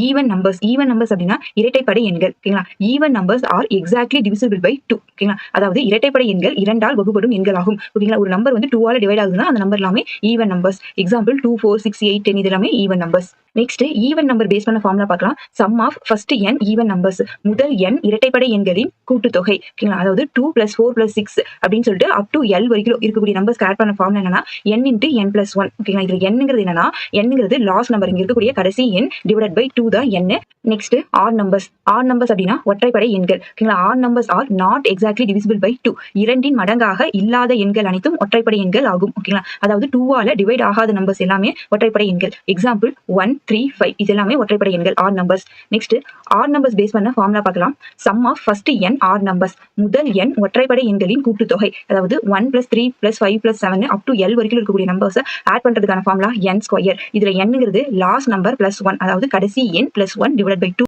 Even numbers அப்படின்னா இரட்டைப்படை எண்கள். ஓகேங்களா? Even numbers are exactly divisible by 2. ஓகேங்களா? அதாவது இரட்டைப்படை எண்கள் 2ஆல் வகுபடும் எண்கள் ஆகும். ஓகேங்களா? ஒரு நம்பர் வந்து 2ஆல டிவைட் ஆகுதுன்னா அந்த நம்பர் எல்லாமே ஈவன் நம்பர்ஸ். எக்ஸாம்பிள் 2, 4, 6, 8, 10 இது எல்லாமே even numbers. Next even number base பண்ண ஃபார்முலா பார்க்கலாம். Sum of first n even numbers. முதல் n இரட்டைப்படை எண்களின் கூட்டுத்தொகை. ஓகேங்களா? அதாவது 2 + 4 + 6 அப்படின்னு சொல்லிட்டு அப் டு L வரைக்கும் இருக்கக்கூடிய நம்பர்ஸ் ஆட் பண்ண ஃபார்முலா என்னன்னா n × n + 1. ஓகேங்களா? இதுல nங்கிறது என்னன்னா nங்கிறது லாஸ்ட் நம்பர், இங்க இருக்கக்கூடிய கடைசி எண் டிவைடட் பை 2 தான் n. Next odd numbers. Odd numbers அப்படின்னா ஒற்றைப்படை எண்கள். ஓகேங்களா? Odd numbers are not exactly divisible by 2. இரண்டின் மடங்காக இல்லாத எண்கள் அனைத்தும் ஒற்றைப்படை எண்கள் ஆகும். ஓகேங்களா? அதாவது 2ஆல டிவைட் ஆகாத நம்பர்ஸ் எல்லாமே ஒற்றைப்படை எண்கள். எக்ஸாம்பிள் 1, 3, 5 இது எல்லாமே ஒற்றைப்படை எண்கள் odd numbers. Next odd numbers base பண்ண ஃபார்முலா பார்க்கலாம். Sum of first n odd numbers. முதல் n ஒற்றைப்படை எண்களின் கூட்டுத்தொகை. அதாவது 1 + 3 + 5 + 7 அப் டு L வரைக்கும் இருக்கக்கூடிய நம்பர்ஸ் ஆட் பண்றதுக்கான ஃபார்முலா n². இதுல nங்கிறது லாஸ்ட் நம்பர் +1, அதாவது கடைசி எண் +1 டிவைடட் பை 2.